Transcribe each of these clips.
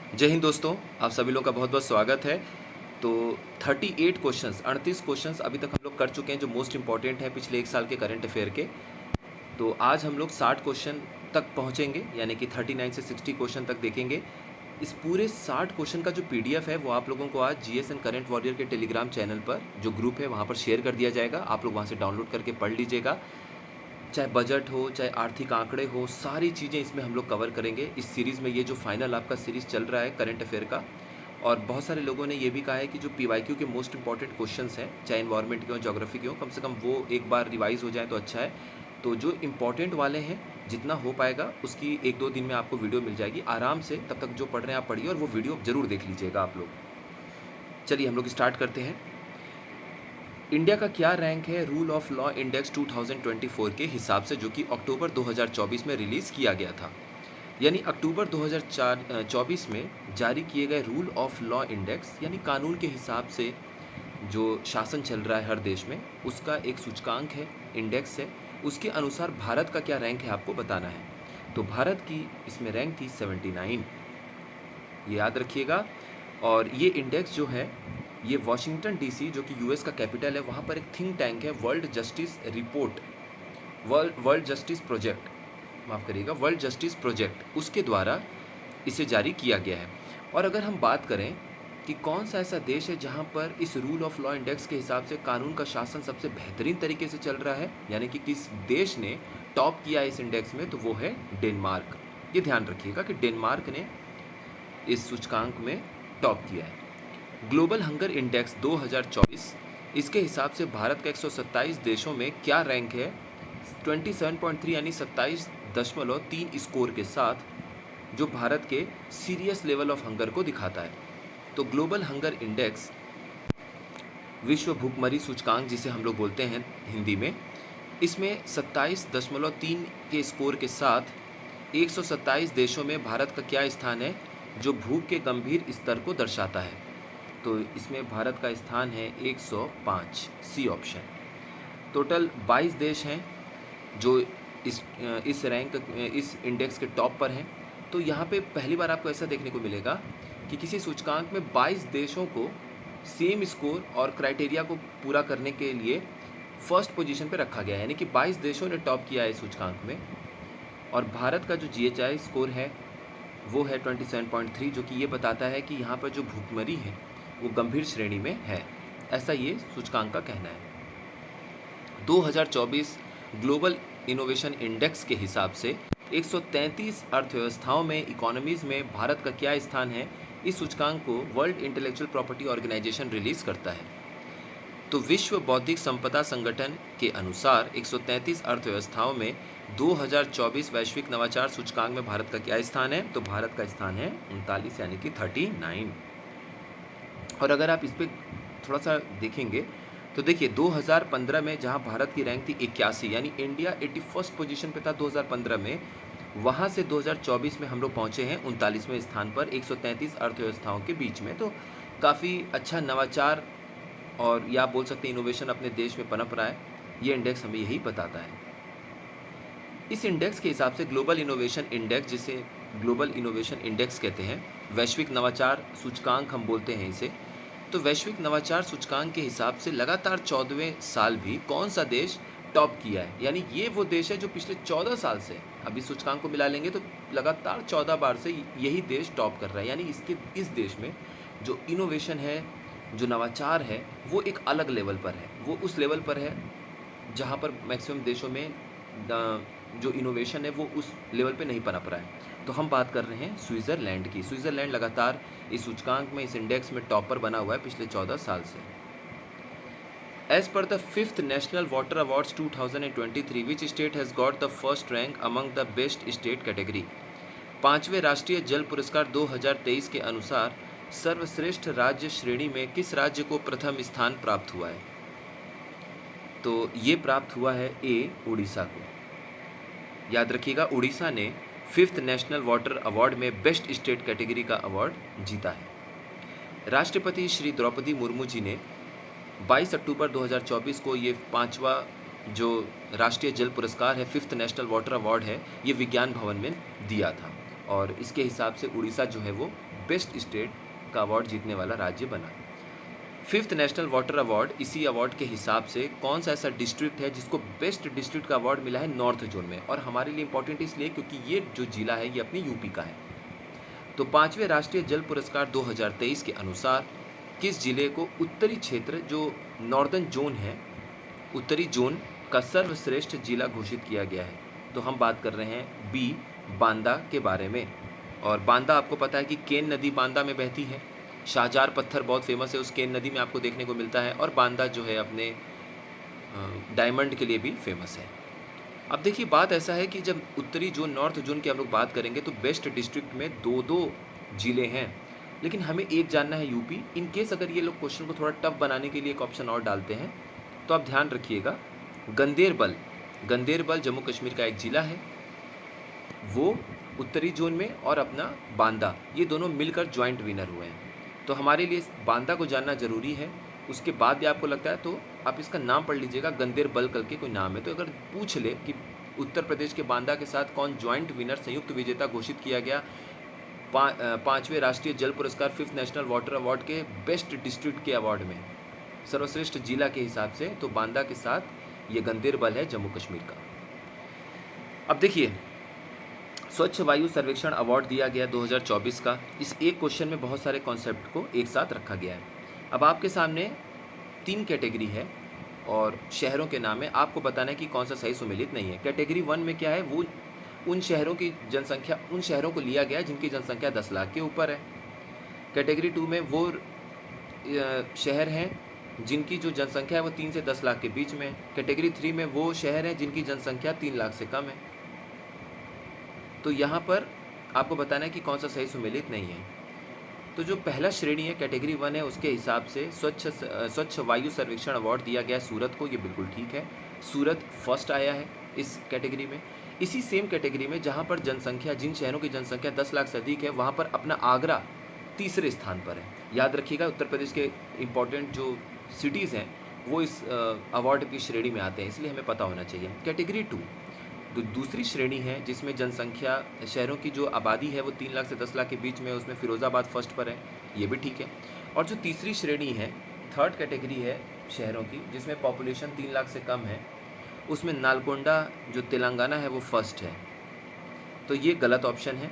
जय हिंद दोस्तों, आप सभी लोगों का बहुत बहुत स्वागत है। तो 38 क्वेश्चंस 38 क्वेश्चंस अभी तक हम लोग कर चुके हैं जो मोस्ट इंपॉर्टेंट है पिछले एक साल के करंट अफेयर के। तो आज हम लोग 60 क्वेश्चन तक पहुंचेंगे, यानी कि 39 से 60 क्वेश्चन तक देखेंगे। इस पूरे 60 क्वेश्चन का जो पीडीएफ है वो आप लोगों को आज जीएस एंड करंट वॉरियर के टेलीग्राम चैनल पर जो ग्रुप है वहाँ पर शेयर कर दिया जाएगा। आप लोग वहाँ से डाउनलोड करके पढ़ लीजिएगा। चाहे बजट हो, चाहे आर्थिक आंकड़े हो, सारी चीज़ें इसमें हम लोग कवर करेंगे इस सीरीज़ में। ये जो फाइनल आपका सीरीज़ चल रहा है करंट अफेयर का, और बहुत सारे लोगों ने ये भी कहा है कि जो पीवाईक्यू के मोस्ट इंपॉर्टेंट क्वेश्चंस हैं, चाहे इन्वायरमेंट के हो, ज्योग्राफी के हो, कम से कम वो एक बार रिवाइज हो जाए तो अच्छा है। तो जो इंपॉर्टेंट वाले हैं जितना हो पाएगा उसकी 1-2 दिन में आपको वीडियो मिल जाएगी आराम से। तब तक जो पढ़ रहे हैं आप पढ़िए और वो वीडियो ज़रूर देख लीजिएगा आप लोग। चलिए हम लोग स्टार्ट करते हैं। इंडिया का क्या रैंक है रूल ऑफ लॉ इंडेक्स 2024 के हिसाब से, जो कि अक्टूबर 2024 में रिलीज़ किया गया था। यानी अक्टूबर 2024 में जारी किए गए रूल ऑफ लॉ इंडेक्स, यानी कानून के हिसाब से जो शासन चल रहा है हर देश में, उसका एक सूचकांक है, इंडेक्स है। उसके अनुसार भारत का क्या रैंक है आपको बताना है। तो भारत की इसमें रैंक थी 79, ये याद रखिएगा। और ये इंडेक्स जो है ये वाशिंगटन डीसी, जो कि यूएस का कैपिटल है, वहाँ पर एक थिंक टैंक है, world justice report, world justice project, माफ़ करिएगा, वर्ल्ड जस्टिस प्रोजेक्ट, उसके द्वारा इसे जारी किया गया है। और अगर हम बात करें कि कौन सा ऐसा देश है जहाँ पर इस रूल ऑफ लॉ इंडेक्स के हिसाब से कानून का शासन सबसे बेहतरीन तरीके से चल रहा है, यानी कि किस देश ने टॉप किया है इस इंडेक्स में, तो वो है डेनमार्क। ये ध्यान रखिएगा कि डेनमार्क ने इस सूचकांक में टॉप किया है। ग्लोबल हंगर इंडेक्स 2024, इसके हिसाब से भारत का 127 देशों में क्या रैंक है 27.3, यानी 27.3 स्कोर के साथ, जो भारत के सीरियस लेवल ऑफ हंगर को दिखाता है। तो ग्लोबल हंगर इंडेक्स, विश्व भूखमरी सूचकांक जिसे हम लोग बोलते हैं हिंदी में, इसमें 27.3 के स्कोर के साथ 127 देशों में भारत का क्या स्थान है, जो भूख के गंभीर स्तर को दर्शाता है। तो इसमें भारत का स्थान है 105, सी ऑप्शन। टोटल 22 देश हैं जो इस रैंक इस इंडेक्स के टॉप पर हैं। तो यहाँ पे पहली बार आपको ऐसा देखने को मिलेगा कि किसी सूचकांक में 22 देशों को सेम स्कोर और क्राइटेरिया को पूरा करने के लिए फर्स्ट पोजीशन पे रखा गया है, यानी कि 22 देशों ने टॉप किया है इस सूचकांक में। और भारत का जो जीएचआई स्कोर है वो है 27.3, जो कि ये बताता है कि यहाँ पर जो भूखमरी है वो गंभीर श्रेणी में है, ऐसा ये सूचकांक का कहना है। 2024 ग्लोबल इनोवेशन इंडेक्स के हिसाब से 133 अर्थव्यवस्थाओं में, इकोनॉमीज़ में भारत का क्या स्थान है, इस सूचकांक को World Intellectual Property Organization release करता है। तो विश्व बौद्धिक संपदा संगठन के अनुसार 133 अर्थव्यवस्थाओं में 2024 वैश्विक नवाचार सूचकांक में भारत का क्या स्थान है, तो भारत का स्थान है 39, यानी कि 39। और अगर आप इस पर थोड़ा सा देखेंगे तो देखिए 2015 में जहां भारत की रैंक थी 81, यानी इंडिया 81st पोजीशन पे था 2015 में, वहां से 2024 में हम लोग पहुंचे हैं 39वें स्थान पर 133 अर्थव्यवस्थाओं के बीच में। तो काफ़ी अच्छा नवाचार और या आप बोल सकते हैं इनोवेशन अपने देश में पनप रहा है, ये इंडेक्स हमें यही बताता है। इस इंडेक्स के हिसाब से ग्लोबल इनोवेशन इंडेक्स, जिसे ग्लोबल इनोवेशन इंडेक्स कहते हैं, वैश्विक नवाचार सूचकांक हम बोलते हैं इसे। तो वैश्विक नवाचार सूचकांक के हिसाब से लगातार 14वें साल भी कौन सा देश टॉप किया है, यानी ये वो देश है जो पिछले 14 साल से, अभी सूचकांक को मिला लेंगे तो लगातार 14 बार से यही देश टॉप कर रहा है। यानी इस देश में जो इनोवेशन है, जो नवाचार है, वो एक अलग लेवल पर है, वो उस लेवल पर है जहाँ पर मैक्सिमम देशों में जो इनोवेशन है वो उस लेवल पे नहीं पनप रहा है। तो हम बात कर रहे हैं स्विट्ज़रलैंड की। स्विट्ज़रलैंड लगातार इस सूचकांक में, इस इंडेक्स में टॉपर बना हुआ है पिछले 14 साल से। As per the 5th national water awards 2023, which state has got the first rank among the best state category. 5वें राष्ट्रीय जल पुरस्कार 2023 के अनुसार सर्वश्रेष्ठ राज्य श्रेणी में किस राज्य को प्रथम स्थान प्राप्त हुआ है, तो ये प्राप्त हुआ है ए, उड़ीसा को। याद रखिएगा, उड़ीसा ने 5th नेशनल वाटर अवार्ड में बेस्ट स्टेट कैटेगरी का अवार्ड जीता है। राष्ट्रपति श्री द्रौपदी मुर्मू जी ने 22 अक्टूबर 2024 को ये 5वां जो राष्ट्रीय जल पुरस्कार है, 5th नेशनल वाटर अवार्ड है, ये विज्ञान भवन में दिया था। और इसके हिसाब से उड़ीसा जो है वो बेस्ट स्टेट का अवार्ड जीतने वाला राज्य बना। 5th नेशनल वाटर अवार्ड, इसी अवार्ड के हिसाब से कौन सा ऐसा डिस्ट्रिक्ट है जिसको बेस्ट डिस्ट्रिक्ट का अवार्ड मिला है नॉर्थ जोन में, और हमारे लिए इंपॉर्टेंट इसलिए क्योंकि ये जो जिला है ये अपनी यूपी का है। तो 5वें राष्ट्रीय जल पुरस्कार 2023 के अनुसार किस जिले को उत्तरी क्षेत्र जो नॉर्दर्न जोन है, उत्तरी जोन का सर्वश्रेष्ठ जिला घोषित किया गया है? तो हम बात कर रहे हैं बी, बांदा के बारे में। और बांदा आपको पता है कि केन नदी बांदा में बहती है। शाहजार पत्थर बहुत फेमस है, उस केन नदी में आपको देखने को मिलता है। और बांदा जो है अपने डायमंड के लिए भी फेमस है। अब देखिए बात ऐसा है कि जब उत्तरी जोन नॉर्थ जोन की हम लोग बात करेंगे तो बेस्ट डिस्ट्रिक्ट में दो दो जिले हैं, लेकिन हमें एक जानना है यूपी। इन केस अगर ये लोग क्वेश्चन को थोड़ा टफ बनाने के लिए एक ऑप्शन और डालते हैं तो आप ध्यान रखिएगा, गंदेरबल, गंदेरबल जम्मू कश्मीर का एक ज़िला है, वो उत्तरी जोन में, और अपना बांदा, ये दोनों मिलकर जॉइंट विनर हुए हैं। तो हमारे लिए बांदा को जानना ज़रूरी है। उसके बाद भी आपको लगता है तो आप इसका नाम पढ़ लीजिएगा, गंदेरबल करके कोई नाम है। तो अगर पूछ ले कि उत्तर प्रदेश के बांदा के साथ कौन जॉइंट विनर, संयुक्त विजेता घोषित किया गया 5वें राष्ट्रीय जल पुरस्कार 5th नेशनल वाटर अवार्ड के बेस्ट डिस्ट्रिक्ट के अवार्ड में, सर्वश्रेष्ठ जिला के हिसाब से, तो बांदा के साथ ये गंदेरबल है जम्मू कश्मीर का। अब देखिए स्वच्छ वायु सर्वेक्षण अवार्ड दिया गया 2024 का। इस एक क्वेश्चन में बहुत सारे कॉन्सेप्ट को एक साथ रखा गया है। अब आपके सामने 3 कैटेगरी है और शहरों के नाम है, आपको बताना है कि कौन सा सही सुमेलित नहीं है। कैटेगरी 1 में क्या है, वो उन शहरों की जनसंख्या, उन शहरों को लिया गया जिनकी जनसंख्या 10 लाख के ऊपर है। कैटेगरी 2 में वो शहर हैं जिनकी जो जनसंख्या है वो 3 से 10 लाख के बीच में है। कैटेगरी 3 में वो शहर हैं जिनकी जनसंख्या 3 लाख से कम है। तो यहाँ पर आपको बताना है कि कौन सा सही सुमेलित नहीं है। तो जो पहला श्रेणी है कैटेगरी 1 है, उसके हिसाब से स्वच्छ वायु सर्वेक्षण अवार्ड दिया गया सूरत को, ये बिल्कुल ठीक है। सूरत फर्स्ट आया है इस कैटेगरी में। इसी सेम कैटेगरी में जहाँ पर जनसंख्या, जिन शहरों की जनसंख्या 10 लाख से अधिक है, वहाँ पर अपना आगरा तीसरे स्थान पर है। याद रखिएगा उत्तर प्रदेश के इम्पॉर्टेंट जो सिटीज़ हैं वो इस अवार्ड की श्रेणी में आते हैं, इसलिए हमें पता होना चाहिए। कैटेगरी 2 दूसरी श्रेणी है जिसमें जनसंख्या, शहरों की जो आबादी है वो 3 लाख से 10 लाख के बीच में, उसमें फिरोज़ाबाद फर्स्ट पर है, ये भी ठीक है। और जो तीसरी श्रेणी है, थर्ड कैटेगरी है शहरों की, जिसमें पॉपुलेशन 3 लाख से कम है, उसमें नालकोंडा जो तेलंगाना है वो फर्स्ट है। तो ये गलत ऑप्शन है,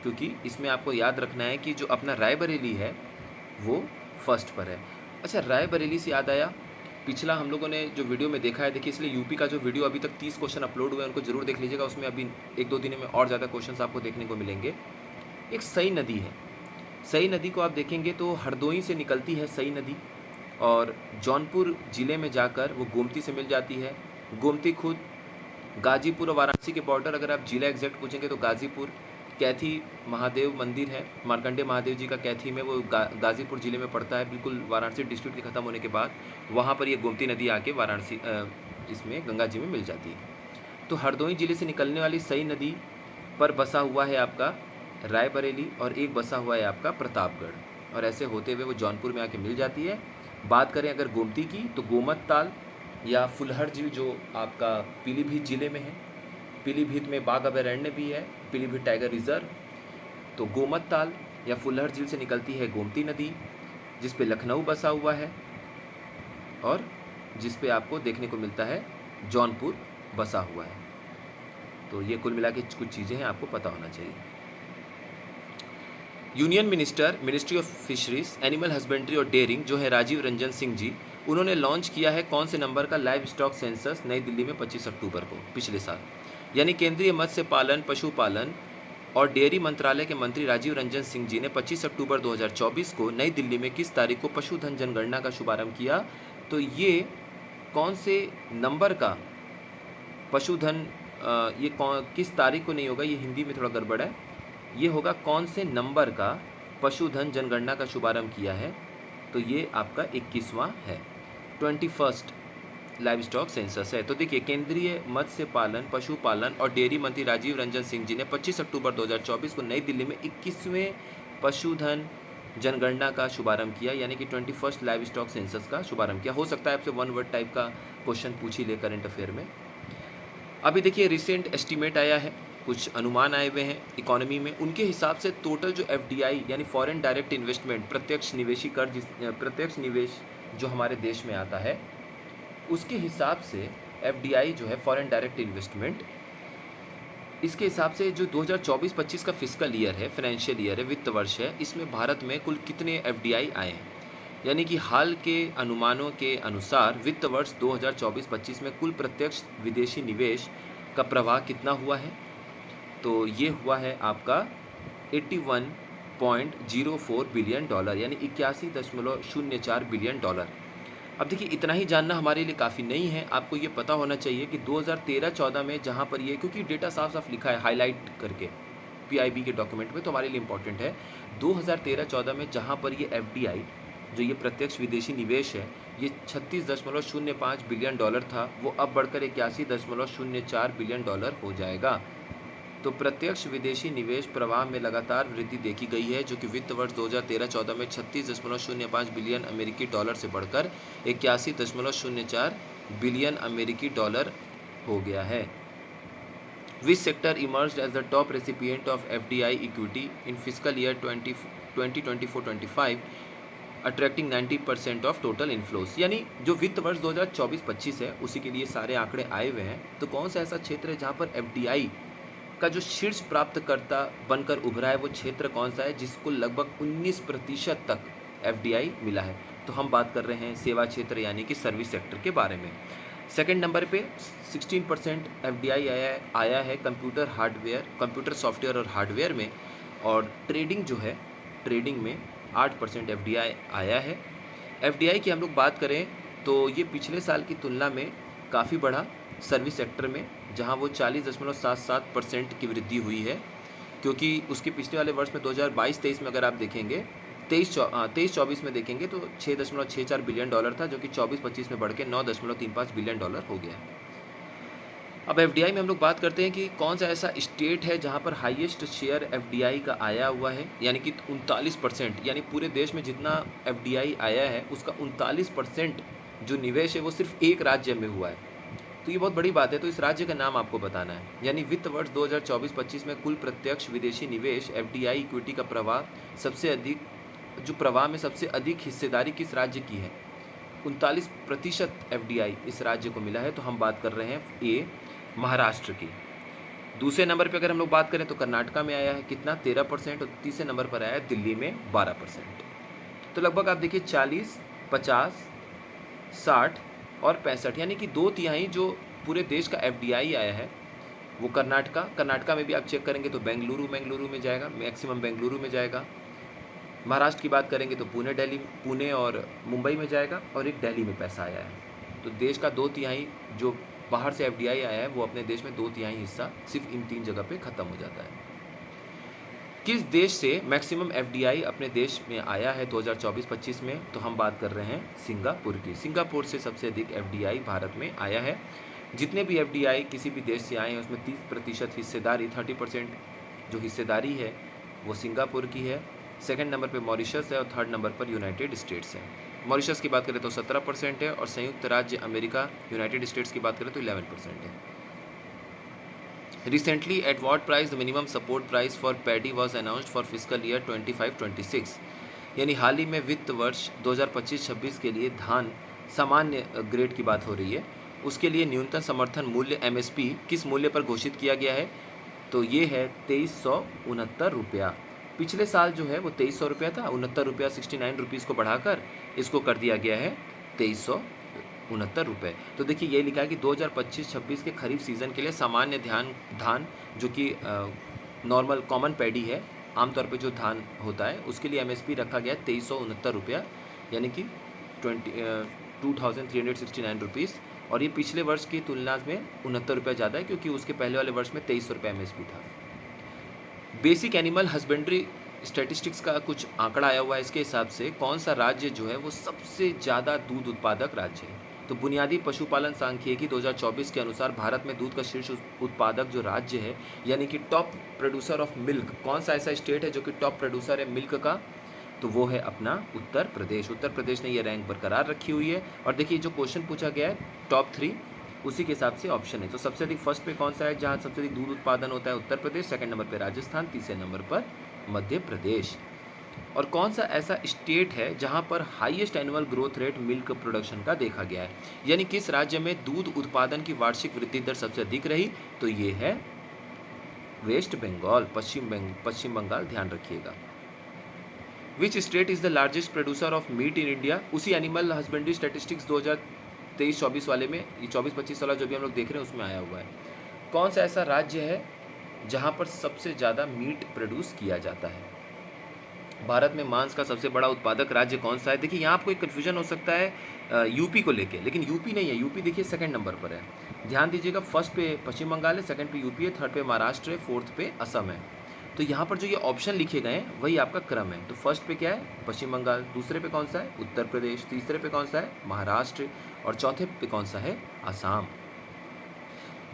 क्योंकि इसमें आपको याद रखना है कि जो अपना रायबरेली है वो फर्स्ट पर है। अच्छा, रायबरेली से याद आया, पिछला हम लोगों ने जो वीडियो में देखा है, देखिए इसलिए यूपी का जो वीडियो अभी तक 30 क्वेश्चन अपलोड हुए हैं उनको जरूर देख लीजिएगा। उसमें अभी 1-2 दिन में और ज़्यादा क्वेश्चंस आपको देखने को मिलेंगे। एक सई नदी है, सई नदी को आप देखेंगे तो हरदोई से निकलती है सई नदी, और जौनपुर ज़िले में जाकर वो गोमती से मिल जाती है। गोमती खुद गाजीपुर और वाराणसी के बॉर्डर, अगर आप जिला एग्जैक्ट पूछेंगे तो गाजीपुर, कैथी महादेव मंदिर है, मार्कंडे महादेव जी का कैथी में, वो गाजीपुर ज़िले में पड़ता है, बिल्कुल वाराणसी डिस्ट्रिक्ट के ख़त्म होने के बाद वहाँ पर ये गोमती नदी आके वाराणसी इसमें गंगा जी में मिल जाती है। तो हरदोई ज़िले से निकलने वाली सई नदी पर बसा हुआ है आपका रायबरेली, और एक बसा हुआ है आपका प्रतापगढ़, और ऐसे होते हुए वो जौनपुर में आके मिल जाती है। बात करें अगर गोमती की, तो गोमत ताल या फुलहर झील जो आपका पीलीभीत ज़िले में है, पीलीभीत में बाघ अभयारण्य भी है, पीलीभीत टाइगर रिजर्व। तो गोमत ताल या फुलहर झील से निकलती है गोमती नदी, जिस पे लखनऊ बसा हुआ है, और जिस पे आपको देखने को मिलता है जौनपुर बसा हुआ है। तो ये कुल मिला के कुछ चीज़ें हैं, आपको पता होना चाहिए। Union minister, ministry of fisheries, animal husbandry और डेयरिंग जो है राजीव रंजन सिंह जी, उन्होंने लॉन्च किया है कौन से नंबर का लाइव स्टॉक सेंसस नई दिल्ली में 25 अक्टूबर को, पिछले साल। यानी केंद्रीय मत्स्य पालन, पशुपालन और डेयरी मंत्रालय के मंत्री राजीव रंजन सिंह जी ने 25 अक्टूबर 2024 को नई दिल्ली में किस तारीख को पशुधन जनगणना का शुभारंभ किया? तो ये कौन से नंबर का पशुधन, ये किस तारीख को नहीं होगा, ये हिंदी में थोड़ा गड़बड़ है, ये होगा कौन से नंबर का पशुधन जनगणना का शुभारंभ किया है? तो ये आपका 21वां है, 21st लाइव स्टॉक सेंसस है। तो देखिए केंद्रीय मत्स्य पालन, पशुपालन और डेयरी मंत्री राजीव रंजन सिंह जी ने 25 अक्टूबर 2024 को नई दिल्ली में 21वें पशुधन जनगणना का शुभारंभ किया, यानी कि 21st लाइव स्टॉक सेंसस का शुभारंभ किया। हो सकता है आपसे 1 वर्ड टाइप का क्वेश्चन पूछ ही ले करंट अफेयर में। अभी देखिए रिसेंट एस्टीमेट आया है कुछ अनुमान आए हुए हैं इकोनॉमी में, उनके हिसाब से टोटल जो एफडीआई यानी फॉरेन डायरेक्ट इन्वेस्टमेंट, प्रत्यक्ष निवेशी कर, प्रत्यक्ष निवेश जो हमारे देश में आता है, उसके हिसाब से एफडीआई जो है फॉरेन डायरेक्ट इन्वेस्टमेंट, इसके हिसाब से जो 2024-25 का फिस्कल ईयर है, फाइनेंशियल ईयर है, वित्त वर्ष है, इसमें भारत में कुल कितने एफडीआई आए हैं। यानी कि हाल के अनुमानों के अनुसार वित्त वर्ष 2024-25 में कुल प्रत्यक्ष विदेशी निवेश का प्रवाह कितना हुआ है। तो ये हुआ है आपका 81.04 बिलियन डॉलर, यानी 81.04 बिलियन डॉलर। अब देखिए, इतना ही जानना हमारे लिए काफ़ी नहीं है। आपको ये पता होना चाहिए कि 2013-14 में जहाँ पर ये, क्योंकि डेटा साफ साफ लिखा है हाईलाइट करके पीआईबी के डॉक्यूमेंट में, तो हमारे लिए इम्पॉर्टेंट है। 2013-14 में जहाँ पर ये एफडीआई जो ये प्रत्यक्ष विदेशी निवेश है, ये 36.05 बिलियन डॉलर था, वो अब बढ़कर 81.04 बिलियन डॉलर हो जाएगा। तो प्रत्यक्ष विदेशी निवेश प्रवाह में लगातार वृद्धि देखी गई है, जो कि वित्त वर्ष 2013-14 में 36.05 बिलियन अमेरिकी डॉलर से बढ़कर 81.04 बिलियन अमेरिकी डॉलर हो गया है। Which sector emerged as the top recipient of FDI equity in fiscal year 2024-25 attracting 90% of total inflows. यानी जो वित्त वर्ष 2024-25 है, उसी के लिए सारे आंकड़े आए हुए हैं। तो कौन सा ऐसा क्षेत्र है जहाँ पर एफडीआई का जो शीर्ष प्राप्तकर्ता बनकर उभरा है, वो क्षेत्र कौन सा है जिसको लगभग 19% तक एफडीआई मिला है। तो हम बात कर रहे हैं सेवा क्षेत्र यानी कि सर्विस सेक्टर के बारे में। सेकंड नंबर पे 16% एफडीआई आया है कंप्यूटर हार्डवेयर, कंप्यूटर सॉफ्टवेयर और हार्डवेयर में, और ट्रेडिंग जो है, ट्रेडिंग में 8% एफडीआई आया है। एफडीआई की हम लोग बात करें तो ये पिछले साल की तुलना में काफ़ी बढ़ा सर्विस सेक्टर में, जहां वो 40.77% की वृद्धि हुई है, क्योंकि उसके पिछले वाले वर्ष में 2022-23 में अगर आप देखेंगे, 23-24 में देखेंगे तो 6.64 बिलियन डॉलर था, जो कि 24-25 में बढ़ के 9.35 बिलियन डॉलर हो गया। अब एफडीआई में हम लोग बात करते हैं कि कौन सा ऐसा स्टेट है जहां पर हाईएस्ट शेयर एफडीआई का आया हुआ है, यानी कि 39%, यानी पूरे देश में जितना एफडीआई आया है उसका 39% जो निवेश है वो सिर्फ एक राज्य में हुआ है। तो ये बहुत बड़ी बात है। तो इस राज्य का नाम आपको बताना है। यानी वित्त वर्ष 2024-25 में कुल प्रत्यक्ष विदेशी निवेश एफडीआई इक्विटी का प्रवाह सबसे अधिक, जो प्रवाह में सबसे अधिक हिस्सेदारी किस राज्य की है, 39% एफडीआई इस राज्य को मिला है। तो हम बात कर रहे हैं ए, महाराष्ट्र की। दूसरे नंबर पे अगर हम लोग बात करें तो कर्नाटका में आया है कितना, 13%, और तीसरे नंबर पर आया है दिल्ली में 12%। तो लगभग आप देखिए 40, 50, 60 और 65, यानी कि 2/3 जो पूरे देश का एफडीआई आया है वो कर्नाटका में भी आप चेक करेंगे तो बेंगलुरु में जाएगा, मैक्सिमम बेंगलुरु में जाएगा। महाराष्ट्र की बात करेंगे तो पुणे और मुंबई में जाएगा, और एक दिल्ली में पैसा आया है। तो देश का 2/3 जो बाहर से एफडीआई आया है, वो अपने देश में 2/3 हिस्सा सिर्फ इन 3 जगह पे ख़त्म हो जाता है। किस देश से मैक्सिमम एफडीआई अपने देश में आया है 2024-25 में, तो हम बात कर रहे हैं सिंगापुर की। सिंगापुर से सबसे अधिक एफडीआई भारत में आया है। जितने भी एफडीआई किसी भी देश से आए हैं उसमें 30% हिस्सेदारी, 30% जो हिस्सेदारी है वो सिंगापुर की है। सेकंड नंबर पे मॉरिशस है, और थर्ड नंबर पर यूनाइटेड स्टेट्स है। मॉरिशस की बात करें तो 17% है, और संयुक्त राज्य अमेरिका यूनाइटेड स्टेट्स की बात करें तो 11% है। Recently, at what price the minimum support price for paddy was announced for fiscal year 25-26? यानी हाल ही में वित्त वर्ष 2025-26 के लिए धान सामान्य ग्रेड की बात हो रही है, उसके लिए न्यूनतम समर्थन मूल्य एमएसपी किस मूल्य पर घोषित किया गया है, तो ये है 2369 रुपया। पिछले साल जो है वो 2300 रुपया था, 69 रुपया 69 रुपीज़ को बढ़ाकर इसको कर दिया गया है 2369 रुपये। तो देखिए ये लिखा है कि 2025-26 के खरीफ सीज़न के लिए सामान्य धान जो कि नॉर्मल कॉमन पैडी है, आमतौर पे जो धान होता है, उसके लिए एमएसपी रखा गया है 2369 रुपया, यानी कि 2369 रुपीज़। और ये पिछले वर्ष की तुलना में 69 रुपया ज़्यादा है, क्योंकि उसके पहले वाले वर्ष में 2300 रुपया एमएसपी था। बेसिक एनिमल हस्बेंड्री स्टैटिस्टिक्स का कुछ आंकड़ा आया हुआ है, इसके हिसाब से कौन सा राज्य जो है वो सबसे ज़्यादा दूध उत्पादक राज्य है। तो बुनियादी पशुपालन सांख्यिकी 2024 के अनुसार भारत में दूध का शीर्ष उत्पादक जो राज्य है, यानी कि टॉप प्रोड्यूसर ऑफ मिल्क, कौन सा ऐसा स्टेट है जो कि टॉप प्रोड्यूसर है मिल्क का, तो वो है अपना उत्तर प्रदेश। उत्तर प्रदेश ने ये रैंक बरकरार रखी हुई है। और देखिए जो क्वेश्चन पूछा गया है टॉप 3, उसी के हिसाब से ऑप्शन है। तो सबसे अधिक फर्स्ट पे कौन सा है जहाँ सबसे अधिक दूध उत्पादन होता है? उत्तर प्रदेश। सेकंड नंबर पे राजस्थान, तीसरे नंबर पर मध्य प्रदेश। और कौन सा ऐसा स्टेट है जहां पर highest annual growth rate milk production का देखा गया है? यानी किस राज्य में दूध उत्पादन की वार्षिक वृद्धि दर सबसे अधिक रही? तो ये है वेस्ट बंगाल, पश्चिम बंगाल, ध्यान रखिएगा। Which state is the largest producer of meat in India? उसी एनिमल हस्बेंड्री स्टैटिस्टिक्स 2023-24 वाले में, ये 24-25 वाला जो भी हम लोग देख रहे हैं उसमें आया हुआ है। कौन सा ऐसा राज्य है जहां पर सबसे ज़्यादा मीट प्रोड्यूस किया जाता है? भारत में मांस का सबसे बड़ा उत्पादक राज्य कौन सा है? देखिए यहाँ आपको एक कन्फ्यूजन हो सकता है यूपी को लेके, लेकिन यूपी नहीं है। यूपी देखिए सेकंड नंबर पर है, ध्यान दीजिएगा। फर्स्ट पे पश्चिम बंगाल है, सेकंड पे यूपी है, थर्ड पे महाराष्ट्र है, फोर्थ पे असम है। तो यहाँ पर जो ये ऑप्शन लिखे गए हैं वही आपका क्रम है। तो फर्स्ट पे क्या है? पश्चिम बंगाल। दूसरे पे कौन सा है? उत्तर प्रदेश। तीसरे पे कौन सा है? महाराष्ट्र। और चौथे पे कौन सा है? आसाम।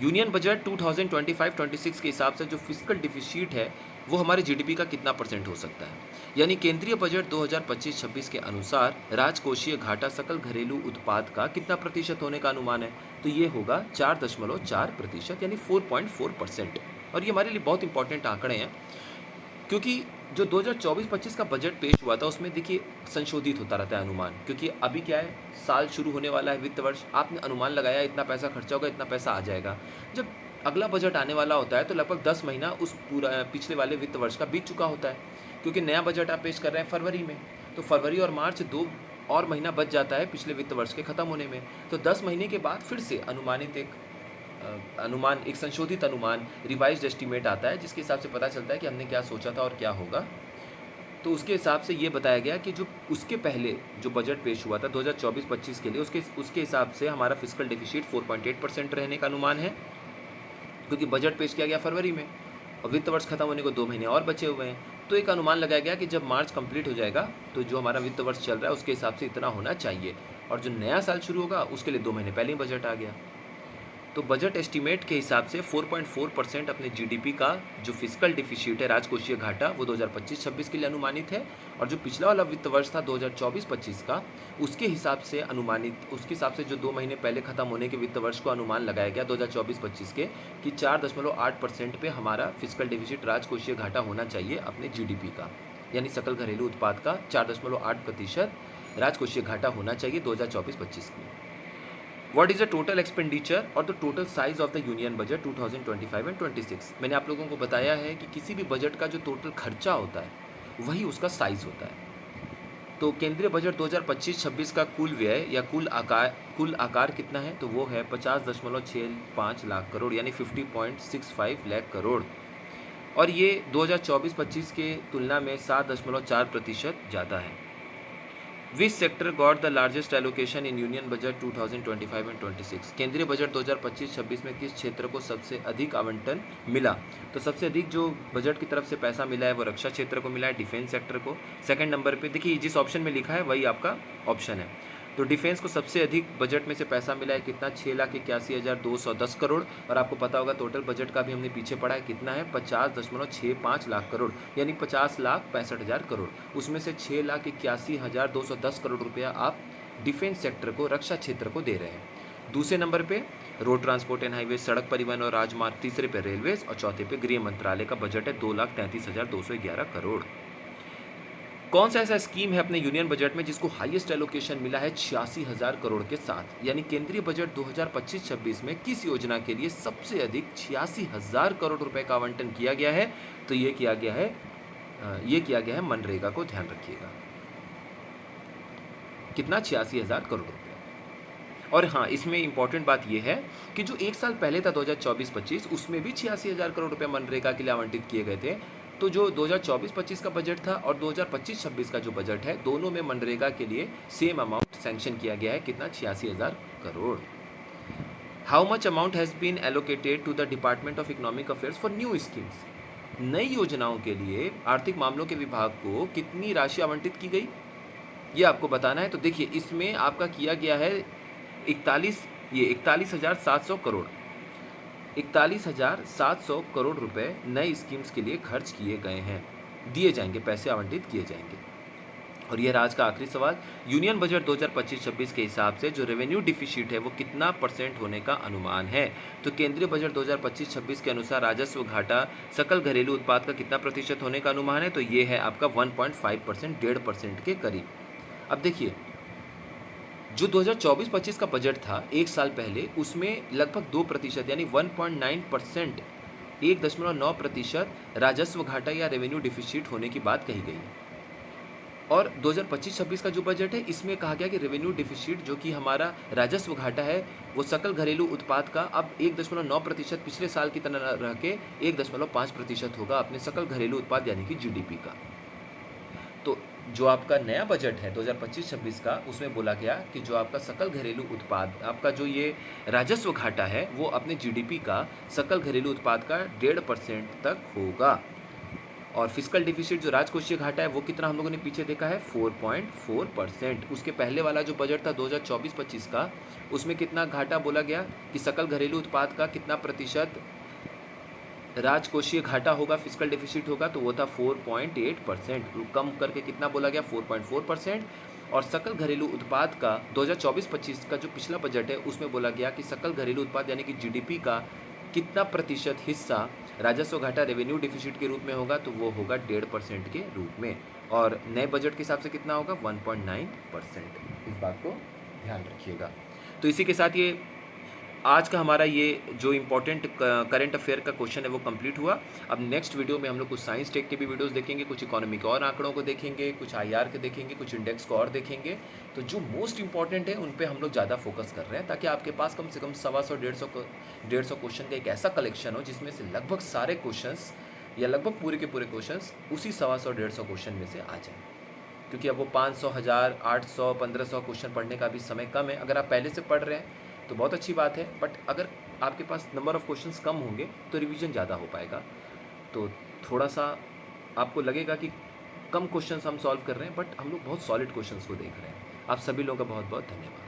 यूनियन बजट 2025-26 के हिसाब से जो फिस्कल डिफिसिट है वो हमारे जीडीपी का कितना परसेंट हो सकता है? यानी केंद्रीय बजट 2025-26 के अनुसार राजकोषीय घाटा सकल घरेलू उत्पाद का कितना प्रतिशत होने का अनुमान है? तो ये होगा 4.4%, यानी 4.4%। और ये हमारे लिए बहुत इंपॉर्टेंट आंकड़े हैं, क्योंकि जो 2024-25 का बजट पेश हुआ था उसमें देखिए संशोधित होता रहता है अनुमान, क्योंकि अभी क्या है, साल शुरू होने वाला है, वित्त वर्ष, आपने अनुमान लगाया इतना पैसा खर्चा होगा, इतना पैसा आ जाएगा। जब अगला बजट आने वाला होता है तो लगभग 10 महीना उस पूरा पिछले वाले वित्त वर्ष का बीत चुका होता है, क्योंकि नया बजट आप पेश कर रहे हैं फरवरी में। तो फरवरी और मार्च 2 और महीना बच जाता है पिछले वित्त वर्ष के ख़त्म होने में। तो 10 महीने के बाद फिर से अनुमानित एक संशोधित अनुमान, रिवाइज्ड एस्टीमेट आता है, जिसके हिसाब से पता चलता है कि हमने क्या सोचा था और क्या होगा। तो उसके हिसाब से ये बताया गया कि जो उसके पहले जो बजट पेश हुआ था 2024-25 के लिए, उसके हिसाब से हमारा फिस्कल डेफिसिट 4.8% रहने का अनुमान है, क्योंकि बजट पेश किया गया फरवरी में और वित्त वर्ष खत्म होने को 2 महीने और बचे हुए हैं। तो एक अनुमान लगाया गया कि जब मार्च कंप्लीट हो जाएगा तो जो हमारा वित्त वर्ष चल रहा है उसके हिसाब से इतना होना चाहिए, और जो नया साल शुरू होगा उसके लिए 2 महीने पहले ही बजट आ गया। तो बजट एस्टीमेट के हिसाब से 4.4% अपने जीडीपी का जो फिस्कल डिफिसिट है, राजकोषीय घाटा, वो 2025-26 के लिए अनुमानित है। और जो पिछला वाला वित्त वर्ष था 2024-25 का, उसके हिसाब से जो 2 महीने पहले खत्म होने के वित्त वर्ष को अनुमान लगाया गया 2024-25 के, कि 4.8% पे हमारा फिस्कल डिफिसिट, राजकोषीय घाटा होना चाहिए अपने जीडीपी का, यानी सकल घरेलू उत्पाद का 4.8% राजकोषीय घाटा होना चाहिए 2024-25 में। What is the total expenditure और the total size of the union budget 2025 and 26? मैंने आप लोगों को बताया है कि किसी भी बजट का जो टोटल खर्चा होता है वही उसका साइज होता है। तो केंद्रीय बजट 2025-26 का कुल व्यय या कुल आकार कितना है? तो वो है 50.65 लाख करोड़, यानी 50.65 लाख करोड़। और ये 2024-25 के तुलना में 7.4% ज़्यादा है। Which sector got the largest allocation in union budget 2025 and 26? केंद्रीय बजट 2025-26 में किस क्षेत्र को सबसे अधिक आवंटन मिला? तो सबसे अधिक जो बजट की तरफ से पैसा मिला है वो रक्षा क्षेत्र को मिला है, डिफेंस सेक्टर को। सेकंड नंबर पे देखिए जिस ऑप्शन में लिखा है वही आपका ऑप्शन है। तो डिफेंस को सबसे अधिक बजट में से पैसा मिला है, कितना? 6,81,210 करोड़। और आपको पता होगा टोटल बजट का भी हमने पीछे पढ़ा है, कितना है? 50.65 लाख करोड़, यानी 50,65,000 करोड़। उसमें से 6,81,210 करोड़ रुपया आप डिफेंस सेक्टर को, रक्षा क्षेत्र को दे रहे हैं। दूसरे नंबर पे रोड ट्रांसपोर्ट एंड हाईवे, सड़क परिवहन और राजमार्ग। तीसरे पे रेलवेज, और चौथे पे गृह मंत्रालय का बजट है 2,33,211 करोड़। कौन सा ऐसा स्कीम है अपने यूनियन बजट में जिसको हाईएस्ट एलोकेशन मिला है 86,000 करोड़ के साथ? यानी केंद्रीय बजट 2025-26 में किस योजना के लिए सबसे अधिक 86,000 करोड़ रुपए का आवंटन किया गया है? तो ये किया गया है मनरेगा को, ध्यान रखिएगा। कितना? 86,000 करोड़ रुपए। और हाँ, इसमें इंपॉर्टेंट बात यह है कि जो एक साल पहले था 2024-25, उसमें भी 86,000 करोड़ रुपए मनरेगा के लिए आवंटित किए गए थे। तो जो 2024-25 का बजट था और 2025-26 का जो बजट है, दोनों में मनरेगा के लिए सेम अमाउंट सैंक्शन किया गया है। कितना? 86,000 crore. How much amount has been allocated to the department of economic affairs for new schemes? नई योजनाओं के लिए आर्थिक मामलों के विभाग को कितनी राशि आवंटित की गई, ये आपको बताना है। तो देखिए इसमें आपका किया गया है 41,700 करोड़, 41,700 करोड़ रुपए नए स्कीम्स के लिए खर्च किए गए हैं, दिए जाएंगे, पैसे आवंटित किए जाएंगे। और ये रहा आज का आखिरी सवाल। यूनियन बजट 2025-26 के हिसाब से जो रेवेन्यू डिफिसिट है वो कितना परसेंट होने का अनुमान है? तो केंद्रीय बजट 2025-26 के अनुसार राजस्व घाटा सकल घरेलू उत्पाद का कितना प्रतिशत होने का अनुमान है? तो ये है आपका 1.5%, 1.5% के करीब। अब देखिए, जो 2024-25 का बजट था एक साल पहले, उसमें लगभग 2% यानी 1.9%, 1.9% राजस्व घाटा या रेवेन्यू डिफिसिट होने की बात कही गई है। और 2025-26 का जो बजट है, इसमें कहा गया कि रेवेन्यू डिफिसिट जो कि हमारा राजस्व घाटा है वो सकल घरेलू उत्पाद का अब 1.9% पिछले साल की तरह रह के 1.5% होगा अपने सकल घरेलू उत्पाद यानी कि जीडीपी का। तो जो आपका नया बजट है 2025-26 का, उसमें बोला गया कि जो आपका सकल घरेलू उत्पाद, आपका जो ये राजस्व घाटा है वो अपने जीडीपी का सकल घरेलू उत्पाद का 1.5% तक होगा। और फिस्कल डिफिसिट जो राजकोषीय घाटा है वो कितना हम लोगों ने पीछे देखा है, 4.4%। उसके पहले वाला जो बजट था 2024-25 का, उसमें कितना घाटा बोला गया कि सकल घरेलू उत्पाद का कितना प्रतिशत राजकोषीय घाटा होगा, फिस्कल डिफिसिट होगा, तो वो था 4.8%। कम करके कितना बोला गया, 4.4%। और सकल घरेलू उत्पाद का 2024-25 का जो पिछला बजट है उसमें बोला गया कि सकल घरेलू उत्पाद यानी कि जीडीपी का कितना प्रतिशत हिस्सा राजस्व घाटा रेवेन्यू डिफिसिट के रूप में होगा, तो वो होगा 1.5% के रूप में। और नए बजट के हिसाब से कितना होगा, 1.9%। इस बात को ध्यान रखिएगा। तो इसी के साथ ये आज का हमारा ये जो इम्पोर्टेंट करंट अफेयर का क्वेश्चन है वो कंप्लीट हुआ। अब नेक्स्ट वीडियो में हम लोग कुछ साइंस टेक के भी वीडियोस देखेंगे, कुछ इकोनॉमिक और आंकड़ों को देखेंगे, कुछ आईआर के देखेंगे, कुछ इंडेक्स को और देखेंगे। तो जो मोस्ट इंपॉर्टेंट है उन पे हम लोग ज़्यादा फोकस कर रहे हैं, ताकि आपके पास कम से कम 125-150 क्वेश्चन का एक ऐसा कलेक्शन हो जिसमें से लगभग सारे क्वेश्चंस या लगभग पूरे के पूरे क्वेश्चंस उसी 125-150 क्वेश्चन में से आ जाए। क्योंकि अब वो 500, 1000, 800, 1500 क्वेश्चन पढ़ने का भी समय कम है। अगर आप पहले से पढ़ रहे हैं तो बहुत अच्छी बात है, बट अगर आपके पास नंबर ऑफ़ क्वेश्चंस कम होंगे तो रिवीजन ज़्यादा हो पाएगा। तो थोड़ा सा आपको लगेगा कि कम क्वेश्चंस हम सॉल्व कर रहे हैं, बट हम लोग बहुत सॉलिड क्वेश्चंस को देख रहे हैं। आप सभी लोगों का बहुत बहुत धन्यवाद।